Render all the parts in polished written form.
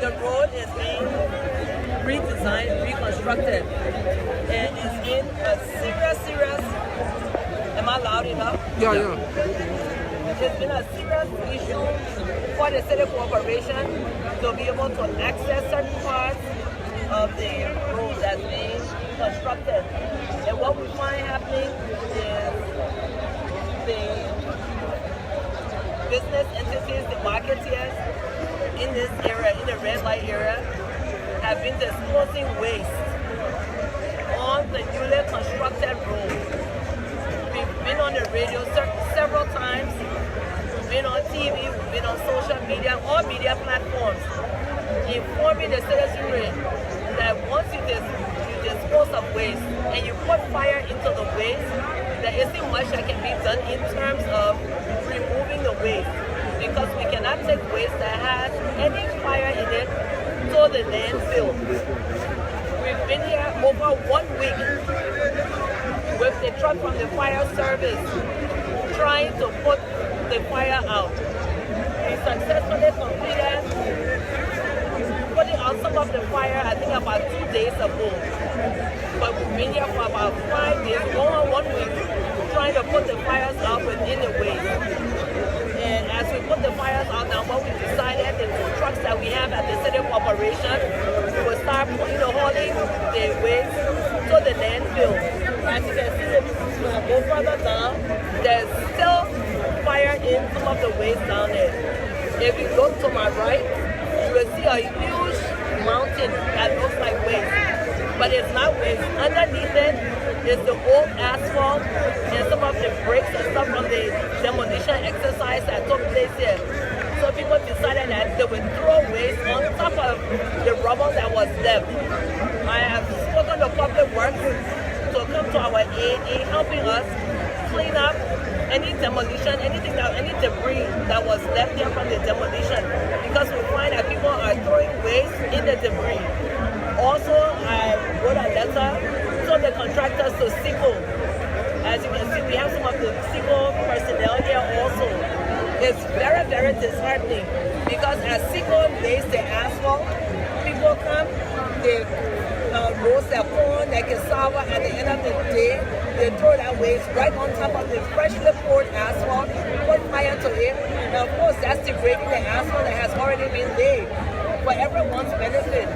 the road is being redesigned, reconstructed, and it's been a serious. Am I loud enough? Yeah. It's been a serious issue for the city corporation to be able to access certain parts of the road that's being constructed. And what we find happening is the business entities, the marketeers in this area, in the red light area, have been disposing waste on the newly constructed road. We've been on the radio several times, we've been on TV, we've been on social media, all media platforms, informing the citizenry that once you dispose of waste and you put fire into the waste, there isn't much that can be done in terms of removing the waste, because we cannot take waste that has any fire in it to the landfill. We've been here over 1 week with the truck from the fire service trying to put the fire out. We successfully completed putting out some of the fire, I think about 2 days ago. But we've been here for about 5 days, going 1 week, trying to put the fires out within the waste. And as we put the fires out now, what we decided, the 2 trucks that we have at the city corporation, we will start hauling the waste to the landfill. As you can see, if you go further down, there's still fire in some of the waste down there. If you look to my right, you will see a huge mountain that looks like waste, but it's not waste. Underneath it is the old asphalt and some of the bricks and stuff from the demolition exercise that took place here. So people decided that they would throw waste on top of the rubble that was left. I have spoken to Public Works to come to our aid in helping us clean up any demolition, any debris that was left here from the demolition, because we find that people are throwing waste in the debris. Also, I wrote a letter to the contractors to SICO. As you can see, we have some of the SICO personnel here also. It's very disheartening, because as SICO lays the asphalt, people come, they roast their corn, their cassava, at the end of the day, they throw that waste right on top of the freshly poured asphalt, put fire to it, and of course that's degrading the asphalt that has already been laid for everyone's benefit.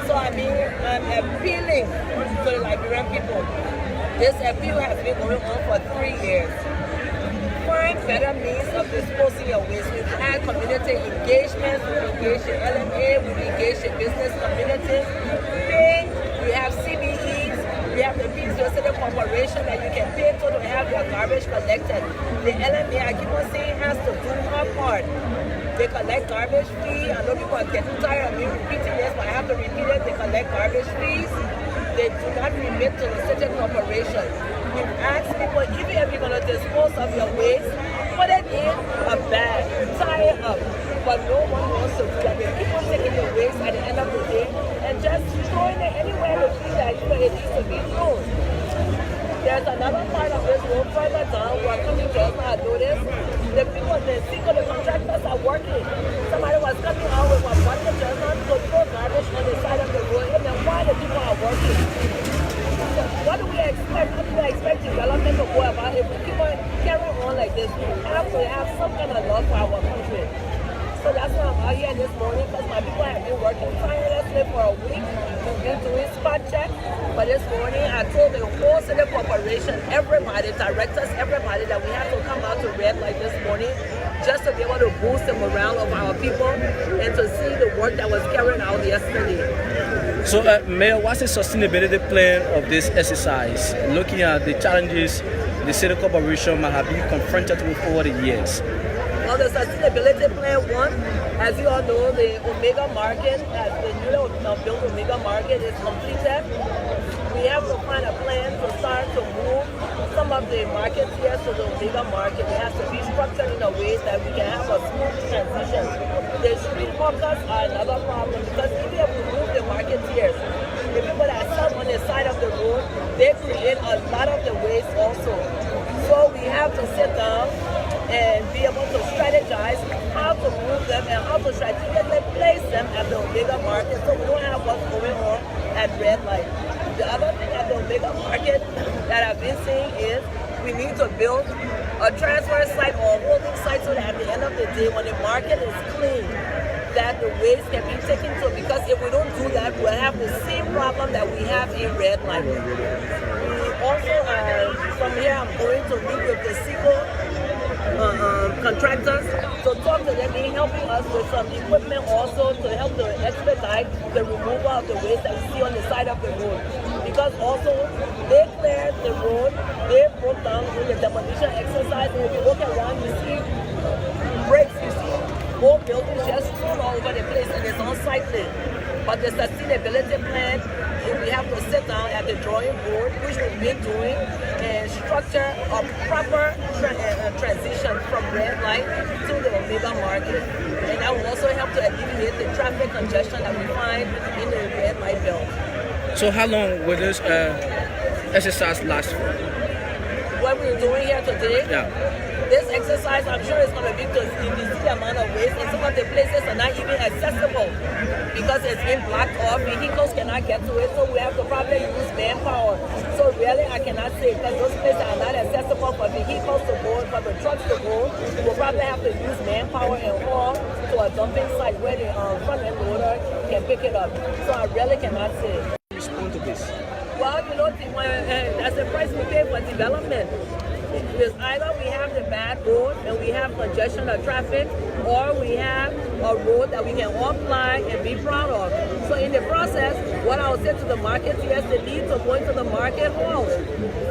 So I'm appealing to the Liberian people. This appeal has been going on for 3 years. Find better means of disposing your waste. We've had community engagements, we've engaged the LMA, we've engaged the business community. We have CBEs, we have the Paynesville City Corporation that you can pay to have your garbage collected. The LMA, I keep on saying, has to do her part. They collect garbage fee. I know people are getting tired of me repeating this, but I have to repeat it. They collect garbage fees. They do not remit to the city corporation. We've asked people, even if you're going to dispose of your waste, put it in a bag, tie it up. But no one wants to do that. They keep on taking the waste at the end of the day and just throwing it anywhere they feel that it needs to be thrown. There's another part of this road further down where coming just now, I noticed the people, the contractors are working. Somebody was coming out with a bucket just now to throw garbage on the side of the road, and then why the people are working. So what do we expect? How do we expect development to go about if we keep on carrying on like this? We have to have some kind of love for our country. So that's why I'm out here this morning, because my people have been working tirelessly for a week. We've been doing spot checks. But this morning, I told the whole city corporation, everybody, directors, everybody, that we have to come out to red light this morning just to be able to boost the morale of our people and to see the work that was carried out yesterday. So, Mayor, what's the sustainability plan of this exercise, looking at the challenges the city corporation might have been confronted with over the years? Well, the sustainability plan, one, as you all know, the Omega Market, the newly built Omega Market is completed. We have to find a plan to start to move some of the markets here to the Omega Market. It has to be structured in a way that we can have a smooth transition. The street hawkers are another problem, because even if we move the marketeers, the people that sell on the side of the road, they create a lot of the waste also. So we have to sit down and be able to strategize how to move them and how to strategically place them at the Omega Market, so we don't have what's going on at red light. The other thing at the Omega Market that I've been seeing is we need to build a transfer site or a holding site so that at the end of the day, when the market is clean, that the waste can be taken to, because if we don't do that, we'll have the same problem that we have in red light. We also, from here, I'm going to meet with the civil contractors to talk to them in helping us with some equipment also to help to expedite the removal of the waste that we see on the side of the road. Because also, they cleared the road, they broke down in the demolition exercise, and if you look around, you see bricks, you see old buildings just thrown all over the place, and it's unsightly. But the sustainability plan, we have to sit down at the drawing board, which we've been doing, and structure a proper transition from red light to the Omega Market. And that will also help to alleviate the traffic congestion that we find in the red light belt. So how long will this exercise last for? What we're doing here today, this exercise, I'm sure it's going to be to reduce the amount of waste, and some of the places are not even accessible because it's been blocked off. Vehicles cannot get to it, so we have to probably use manpower. So really, I cannot say, because those places are not accessible for vehicles to go, for the trucks to go. We'll probably have to use manpower and haul to a dumping site where the front end loader can pick it up. So I really cannot say. Respond to this. Well, you know, that's the price we pay for development. It's either we have the bad road and we have congestion of traffic, or we have a road that we can all fly and be proud of. So in the process, what I would say to the market, yes, the need to go into the market halls.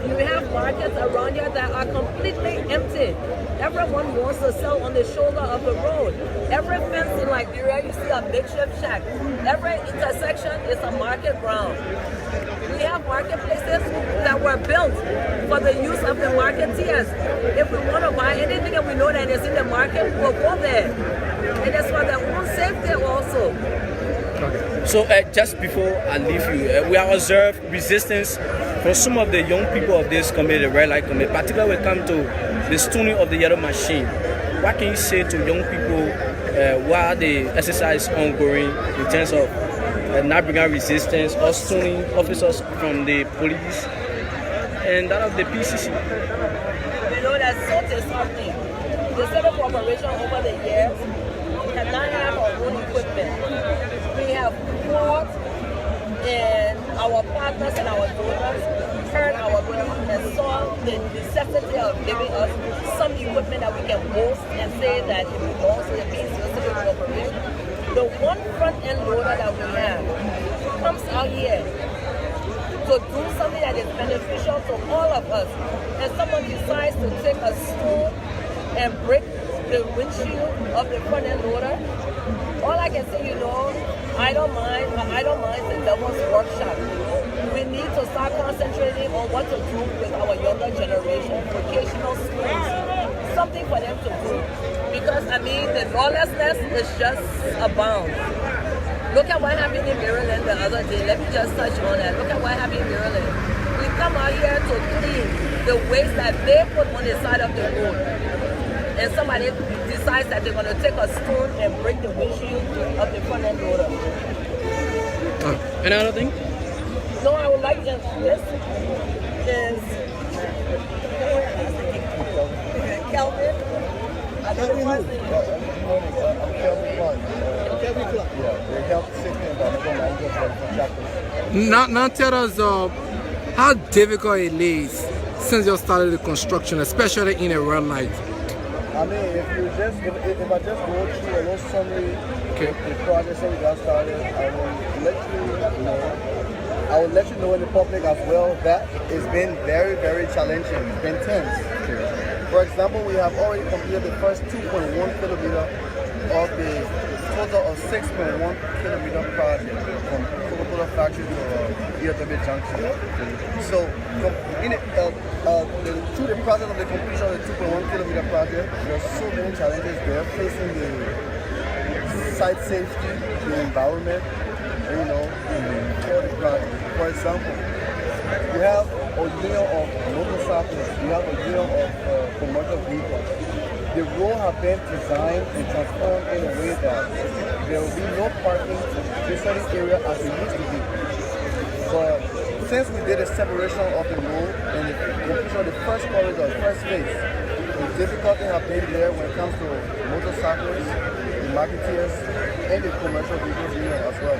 You have markets around here that are completely empty. Everyone wants to sell on the shoulder of the road. Every fence in Liberia, you see a makeshift shack. Every intersection is a market ground. We have marketplaces that were built for the use of the marketeers. If we want to buy anything and we know that it's in the market, we'll go there. And that's for their own safety also. So just before I leave you, we have observed resistance from some of the young people of this community, the red light community, particularly when it comes to the stoning of the yellow machine. What can you say to young people while the exercise is ongoing in terms of not bringing resistance or stoning officers from the police and that of the PCC? You know that salt is something. The civil corporation over the years cannot have our own equipment. We have fought, and our partners and our donors heard our plea and saw the necessity of giving us some equipment that we can boast and say that it belongs to the Paynesville Civil Corporation. The one front end loader that we have comes out here to do something that is beneficial to all of us. And someone decides to take a stone and break the windshield of the front end loader. All I can say, you know, I don't mind the devil's workshop. We need to start concentrating on what to do with our younger generation, vocational schools, something for them to do. Because, I mean, the lawlessness is just abound. Look at what happened in Maryland the other day. Let me just touch on that. Look at what happened in Maryland. We come out here to clean the waste that they put on the side of the road. And somebody decides that they're going to take a stone and break the windshield of the front end loader. Any other thing? No, I would like to, this is Kelvin. I don't know what's Now tell us how difficult it is since you started the construction, especially in a red light. I mean, if I just go through a little summary of the projects that we got started, I will let you know in the public as well that it's been very, very challenging. It's been tense. For example, we have already completed the first 2.1 kilometer of the total of 6.1 kilometer project from Coca-Cola factory to EOW Junction. So, through the process of the completion of the 2.1 kilometer project, there are so many challenges there facing the site safety, the environment, you know, for the project. For example, you have a union of motorcycles, you have a union of commercial vehicles. The road have been designed and transformed in a way that there will be no parking in certain area as it used to be. But since we did a separation of the road and the completion of the first corridor, first phase, the difficulty have been there when it comes to motorcycles, the marketeers, and the commercial vehicles union as well.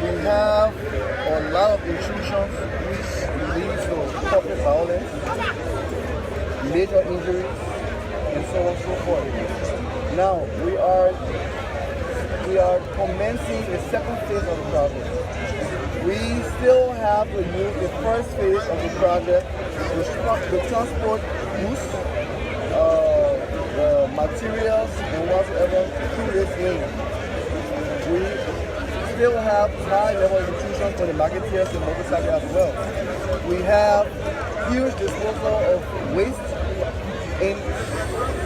We have a lot of intrusions which leads to corporate violence, major injuries, and so on and so forth. Now we are commencing the second phase of the project. We still have to use the first phase of the project to transport goods, materials, and whatsoever through this lane. We still have high level of intrusion for the marketeers and motorcycles as well. We have huge disposal of waste in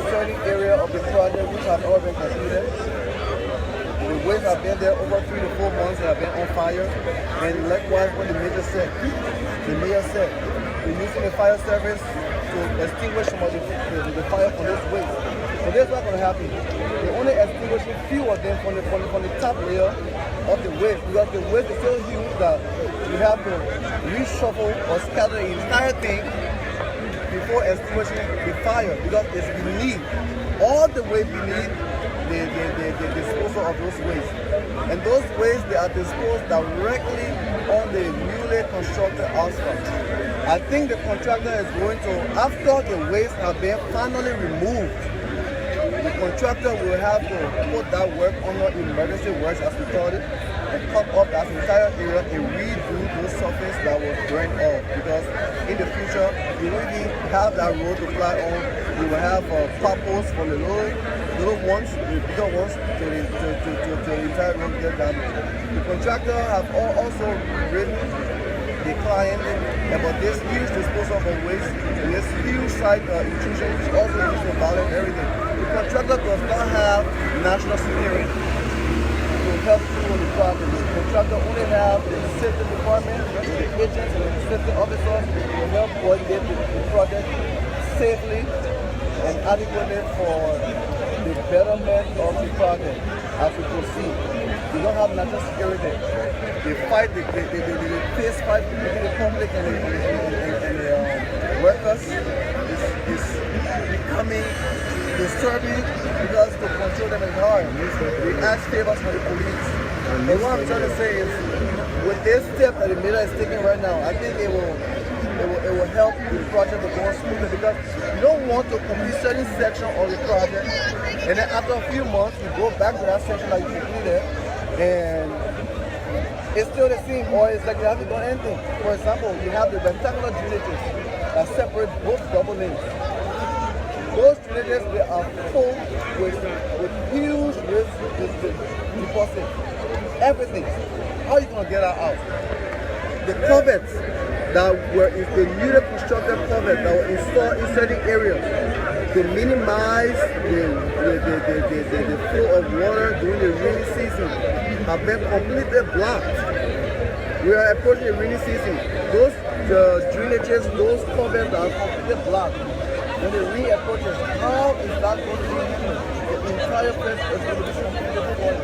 certain area of the project which have already been completed. The waste have been there over 3 to 4 months and have been on fire. And likewise what the mayor said, we're using the fire service to extinguish some of the fire from this waste. So that's not going to happen. We're only extinguishing few of them from the top layer of the waste, because the waste is so huge that we have to reshuffle or scatter the entire thing before extinguishing the fire, because it's beneath, all the way beneath the disposal of those wastes. And those wastes, they are disposed directly on the newly constructed asphalt. I think the contractor is going to, after the wastes have been finally removed, the contractor will have to put that work under emergency works, as we call it, and cut up that entire area and redo those surface that was burned off. Because in the future, you will even have that road to fly on. You will have potholes for the little ones, the bigger ones, to the entire road get damaged. The contractor have also written the client about this huge disposal of waste and this huge site intrusion, which also used to violate everything. The contractor does not have national security to help people with the project. The contractor only have the safety department, the agents and the safety officers to help coordinate the project safely and adequately for the betterment of the project as we proceed. They don't have national security. They fight, the fist fight between the public and the workers is becoming disturbing, because to control them is hard. We ask favors for the police. And what I'm trying to say is, with this step that the mayor is taking right now, I think it will help the project to go smoothly, because you don't want to complete certain section of the project and then after a few months you go back to that section that you completed and it's still the same, or it's like you haven't done anything. For example, you have the rectangular drainages that separate both double lanes. Those drainages, they are full with huge deposit. Everything. How are you going to get that out? The culverts that were the newly constructed culverts that were installed in certain areas to minimize the flow of water during the rainy season have been completely blocked. We are approaching the rainy season. Those drainages, those culverts are completely blocked. When the rain approaches, how is that going to be? The entire place is going to be completely flooded.